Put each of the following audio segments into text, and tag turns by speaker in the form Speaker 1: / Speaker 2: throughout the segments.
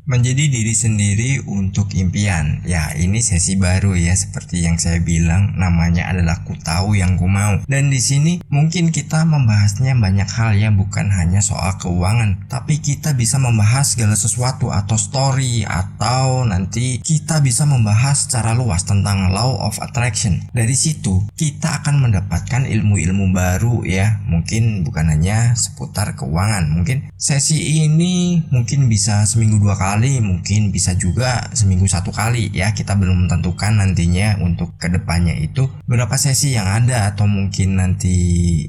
Speaker 1: Menjadi diri sendiri untuk impian. Ya, ini sesi baru ya, seperti yang saya bilang, namanya adalah Ku Tahu Yang Ku Mau. Dan di sini mungkin kita membahasnya banyak hal ya, bukan hanya soal keuangan, tapi kita bisa membahas segala sesuatu atau story, atau nanti kita bisa membahas secara luas tentang law of attraction. Dari situ kita akan mendapatkan ilmu-ilmu baru ya, mungkin bukan hanya seputar keuangan. Mungkin sesi ini mungkin bisa seminggu 2 kali, mungkin bisa juga seminggu 1 kali ya. Kita belum tentukan nantinya untuk kedepannya itu berapa sesi yang ada, atau mungkin nanti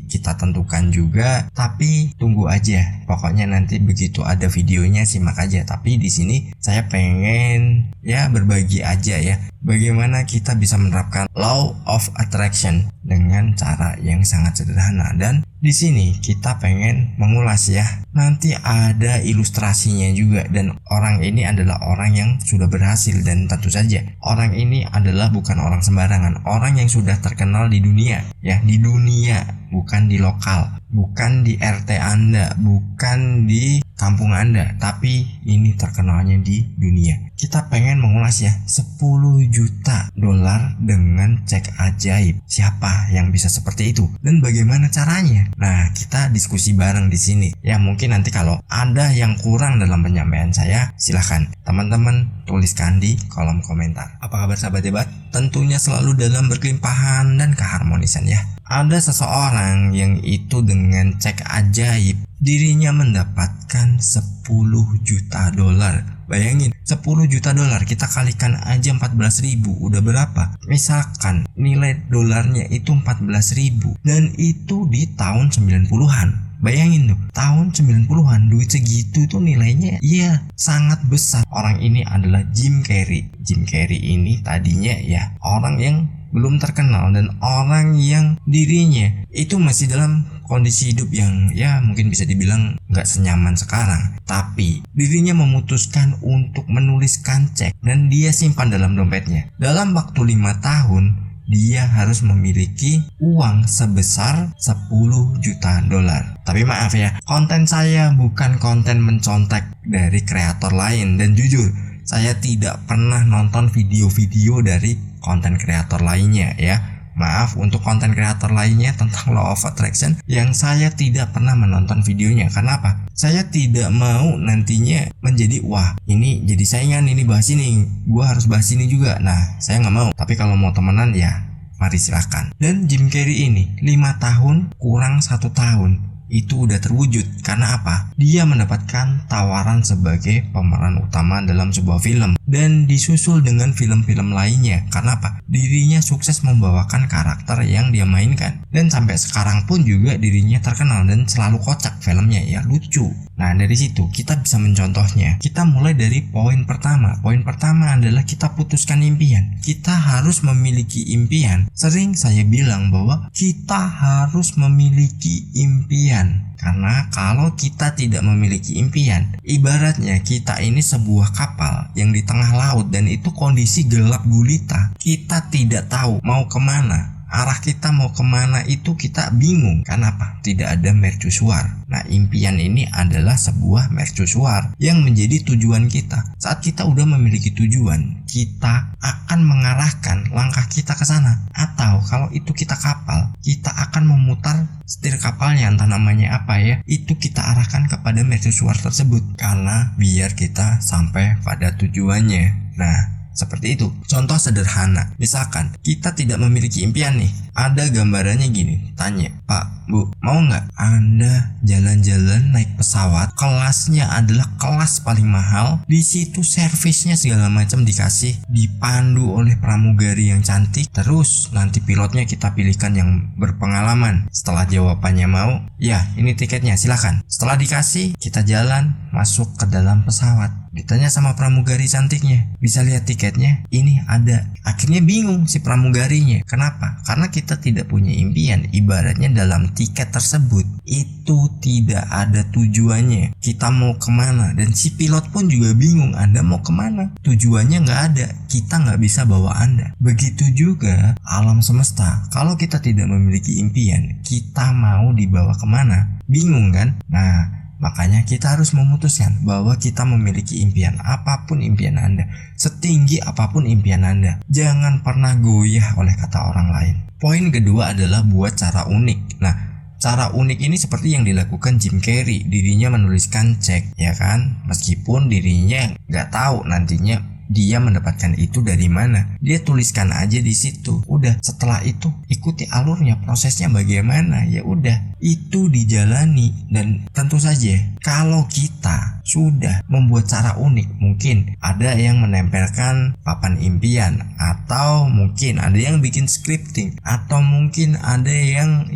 Speaker 1: kita tentukan juga. Tapi tunggu aja, pokoknya nanti begitu ada videonya simak aja. Tapi di sini saya pengen ya berbagi aja ya, bagaimana kita bisa menerapkan law of attraction dengan cara yang sangat sederhana. Dan di sini kita pengen mengulas ya, nanti ada ilustrasinya juga. Dan orang ini adalah orang yang sudah berhasil, dan tentu saja orang ini adalah bukan orang sembarangan, orang yang sudah terkenal di dunia ya, di dunia, bukan di lokal, bukan di RT Anda, bukan di kampung Anda, tapi ini terkenalnya di dunia. Kita pengen mengulas ya, 10 juta dolar dengan cek ajaib. Siapa yang bisa seperti itu dan bagaimana caranya? Nah, kita diskusi bareng di sini. Ya, mungkin nanti kalau ada yang kurang dalam penyampaian saya, silahkan teman-teman tuliskan di kolom komentar. Apa kabar sahabat hebat? Tentunya selalu dalam berkelimpahan dan keharmonisan ya. Ada seseorang yang itu dengan cek ajaib dirinya mendapatkan 10 juta dolar. Bayangin, 10 juta dolar kita kalikan aja 14.000, udah berapa? Misalkan nilai dolarnya itu 14.000, dan itu di tahun 90-an. Bayangin tuh, tahun 90-an duit segitu tuh nilainya iya sangat besar. Orang ini adalah Jim Carrey. Jim Carrey ini tadinya ya orang yang belum terkenal, dan orang yang dirinya itu masih dalam kondisi hidup yang ya mungkin bisa dibilang gak senyaman sekarang. Tapi dirinya memutuskan untuk menuliskan cek dan dia simpan dalam dompetnya. Dalam waktu 5 tahun dia harus memiliki uang sebesar 10 juta dolar. Tapi maaf ya, konten saya bukan konten mencontek dari kreator lain, dan jujur saya tidak pernah nonton video-video dari konten kreator lainnya ya. Maaf untuk konten kreator lainnya tentang law of attraction yang saya tidak pernah menonton videonya. Karena apa? Saya tidak mau nantinya menjadi wah ini jadi saingan, ini bahas ini, gua harus bahas ini juga. Nah, saya nggak mau. Tapi kalau mau temenan ya mari silahkan. Dan Jim Carrey ini 5 tahun kurang 1 tahun itu udah terwujud. Karena apa? Dia mendapatkan tawaran sebagai pemeran utama dalam sebuah film dan disusul dengan film-film lainnya. Karena apa? Dirinya sukses membawakan karakter yang dia mainkan, dan sampai sekarang pun juga dirinya terkenal dan selalu kocak filmnya ya, lucu. Nah, dari situ kita bisa mencontohnya. Kita mulai dari poin pertama. Poin pertama adalah kita putuskan impian. Kita harus memiliki impian. Sering saya bilang bahwa kita harus memiliki impian. Karena kalau kita tidak memiliki impian, ibaratnya kita ini sebuah kapal yang di tengah laut, dan itu kondisi gelap gulita. Kita tidak tahu mau kemana, arah kita mau kemana itu kita bingung. Kenapa? Tidak ada mercusuar. Nah, impian ini adalah sebuah mercusuar yang menjadi tujuan kita. Saat kita udah memiliki tujuan, kita akan mengarahkan langkah kita ke sana. Atau kalau itu kita kapal, kita akan memutar setir kapalnya, entah namanya apa ya, itu kita arahkan kepada mercusuar tersebut, karena biar kita sampai pada tujuannya. Nah, seperti itu. Contoh sederhana, misalkan kita tidak memiliki impian nih, ada gambarannya gini, tanya, Pak, Bu, mau nggak Anda jalan-jalan naik pesawat, kelasnya adalah kelas paling mahal, di situ servisnya segala macam dikasih, dipandu oleh pramugari yang cantik, terus nanti pilotnya kita pilihkan yang berpengalaman. Setelah jawabannya mau, ya ini tiketnya silakan. Setelah dikasih, kita jalan masuk ke dalam pesawat. Ditanya sama pramugari cantiknya, bisa lihat tiketnya? Ini ada. Akhirnya bingung si pramugarinya. Kenapa? Karena kita tidak punya impian. Ibaratnya dalam tiket tersebut itu tidak ada tujuannya. Kita mau kemana? Dan si pilot pun juga bingung. Anda mau kemana? Tujuannya nggak ada. Kita nggak bisa bawa Anda. Begitu juga alam semesta. Kalau kita tidak memiliki impian, kita mau dibawa kemana? Bingung kan? Nah, Makanya kita harus memutuskan bahwa kita memiliki impian. Apapun impian Anda, setinggi apapun impian Anda, jangan pernah goyah oleh kata orang lain. Poin kedua adalah buat cara unik. Nah, cara unik ini seperti yang dilakukan Jim Carrey. Dirinya menuliskan cek, ya kan? Meskipun dirinya nggak tahu nantinya dia mendapatkan itu dari mana. Dia tuliskan aja di situ. Udah, setelah itu ikuti alurnya, prosesnya bagaimana. Ya udah, itu dijalani. Dan tentu saja kalau kita sudah membuat cara unik, mungkin ada yang menempelkan papan impian, atau mungkin ada yang bikin scripting, atau mungkin ada yang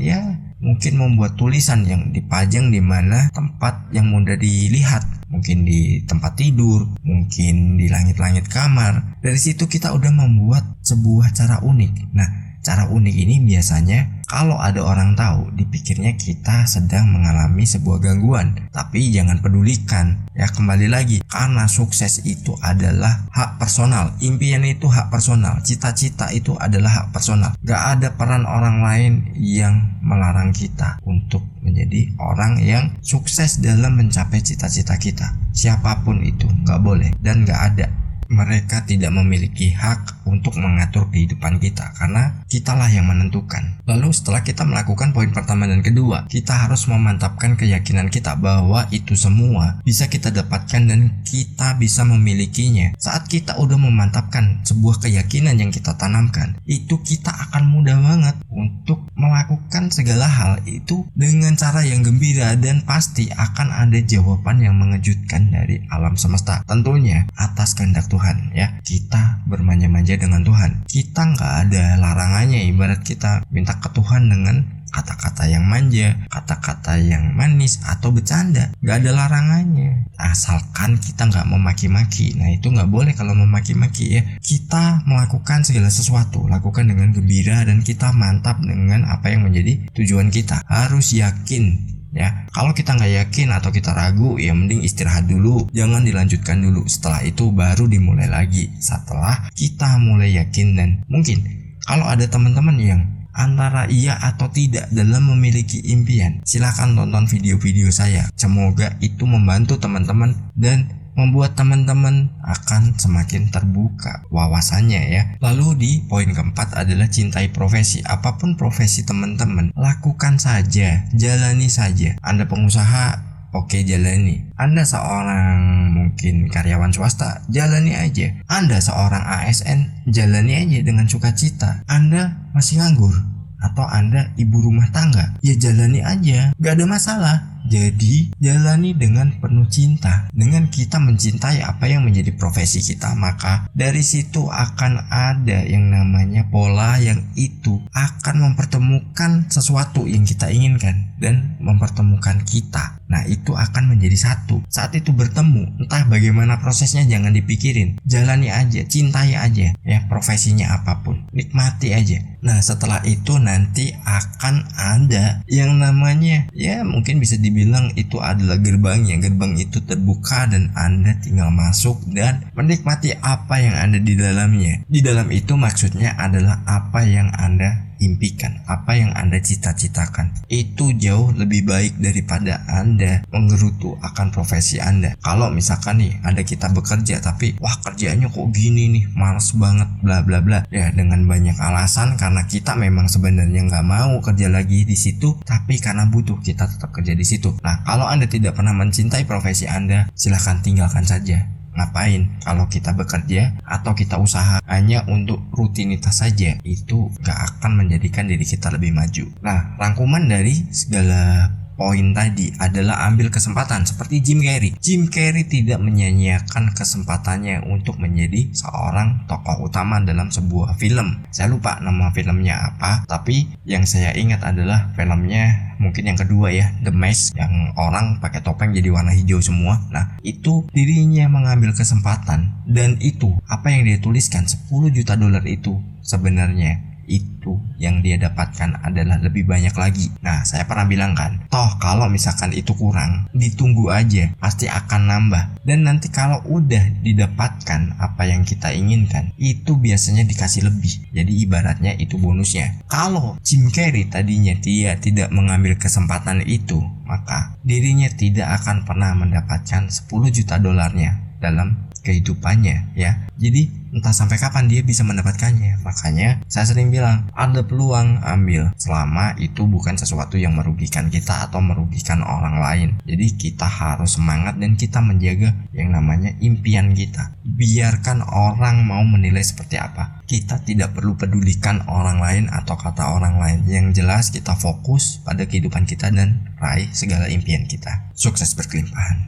Speaker 1: mungkin membuat tulisan yang dipajang di mana tempat yang mudah dilihat, mungkin di tempat tidur, mungkin di langit-langit kamar. Dari situ kita udah membuat sebuah cara unik. Nah, cara unik ini biasanya kalau ada orang tahu, dipikirnya kita sedang mengalami sebuah gangguan. Tapi jangan pedulikan. Ya, kembali lagi, karena sukses itu adalah hak personal. Impian itu hak personal. Cita-cita itu adalah hak personal. Gak ada peran orang lain yang melarang kita untuk menjadi orang yang sukses dalam mencapai cita-cita kita. Siapapun itu, gak boleh dan gak ada. Mereka tidak memiliki hak untuk mengatur kehidupan kita, karena kitalah yang menentukan. Lalu setelah kita melakukan poin pertama dan kedua, kita harus memantapkan keyakinan kita bahwa itu semua bisa kita dapatkan dan kita bisa memilikinya. Saat kita udah memantapkan sebuah keyakinan yang kita tanamkan, itu kita akan mudah banget untuk melakukan segala hal itu dengan cara yang gembira, dan pasti akan ada jawaban yang mengejutkan dari alam semesta. Tentunya atas kehendak Tuhan, ya. Kita bermanja-manja dengan Tuhan. Kita nggak ada larangannya. Ibarat kita minta ke Tuhan dengan kata-kata yang manja, kata-kata yang manis atau bercanda, nggak ada larangannya. Asalkan kita nggak memaki-maki. Nah, itu nggak boleh kalau memaki-maki, ya. Kita melakukan segala sesuatu, lakukan dengan gembira, dan kita mantap dengan apa yang menjadi tujuan kita. Harus yakin. Ya, kalau kita nggak yakin atau kita ragu, ya mending istirahat dulu, jangan dilanjutkan dulu. Setelah itu baru dimulai lagi. Setelah kita mulai yakin, dan mungkin kalau ada teman-teman yang antara iya atau tidak dalam memiliki impian, silahkan tonton video-video saya. Semoga itu membantu teman-teman dan membuat teman-teman akan semakin terbuka wawasannya, ya. Lalu di poin keempat adalah cintai profesi. Apapun profesi teman-teman, lakukan saja, jalani saja. Anda pengusaha, oke, jalani. Anda seorang mungkin karyawan swasta, jalani aja. Anda seorang ASN, jalani aja dengan sukacita. Anda masih nganggur atau Anda ibu rumah tangga, ya jalani aja, gak ada masalah. Jadi jalani dengan penuh cinta. Dengan kita mencintai apa yang menjadi profesi kita, maka dari situ akan ada yang namanya pola yang itu akan mempertemukan sesuatu yang kita inginkan dan mempertemukan kita. Nah, itu akan menjadi satu. Saat itu bertemu, entah bagaimana prosesnya jangan dipikirin, jalani aja, cintai aja, ya, profesinya apapun, nikmati aja. Nah, setelah itu nanti akan ada yang namanya, ya mungkin bisa dibilang itu adalah gerbangnya. Gerbang itu terbuka dan Anda tinggal masuk dan menikmati apa yang ada di dalamnya. Di dalam itu maksudnya adalah apa yang Anda impikan, apa yang Anda cita-citakan. Itu jauh lebih baik daripada Anda menggerutu akan profesi Anda. Kalau misalkan nih ada kita bekerja tapi wah kerjanya kok gini nih, males banget, bla bla bla, ya dengan banyak alasan, karena kita memang sebenarnya nggak mau kerja lagi di situ, tapi karena butuh kita tetap kerja di situ. Nah, kalau Anda tidak pernah mencintai profesi Anda, silahkan tinggalkan saja. Ngapain kalau kita bekerja atau kita usaha hanya untuk rutinitas saja, itu gak akan menjadikan diri kita lebih maju. Nah, rangkuman dari segala poin tadi adalah ambil kesempatan seperti Jim Carrey. Jim Carrey tidak menyia-nyiakan kesempatannya untuk menjadi seorang tokoh utama dalam sebuah film. Saya lupa nama filmnya apa, tapi yang saya ingat adalah filmnya mungkin yang kedua, ya, The Mask, yang orang pakai topeng jadi warna hijau semua. Nah, itu dirinya mengambil kesempatan, dan itu apa yang dia tuliskan $10 juta itu sebenarnya itu yang dia dapatkan adalah lebih banyak lagi. Nah, saya pernah bilang kan, toh kalau misalkan itu kurang, ditunggu aja, pasti akan nambah. Dan nanti kalau udah didapatkan apa yang kita inginkan, itu biasanya dikasih lebih. Jadi ibaratnya itu bonusnya. Kalau Jim Carrey tadinya dia tidak mengambil kesempatan itu, maka dirinya tidak akan pernah mendapatkan 10 juta dolarnya dalam kehidupannya ya. Jadi entah sampai kapan dia bisa mendapatkannya. Makanya saya sering bilang, ada peluang, ambil, selama itu bukan sesuatu yang merugikan kita atau merugikan orang lain. Jadi kita harus semangat dan kita menjaga yang namanya impian kita. Biarkan orang mau menilai seperti apa, kita tidak perlu pedulikan orang lain atau kata orang lain. Yang jelas kita fokus pada kehidupan kita dan raih segala impian kita. Sukses berkelimpahan.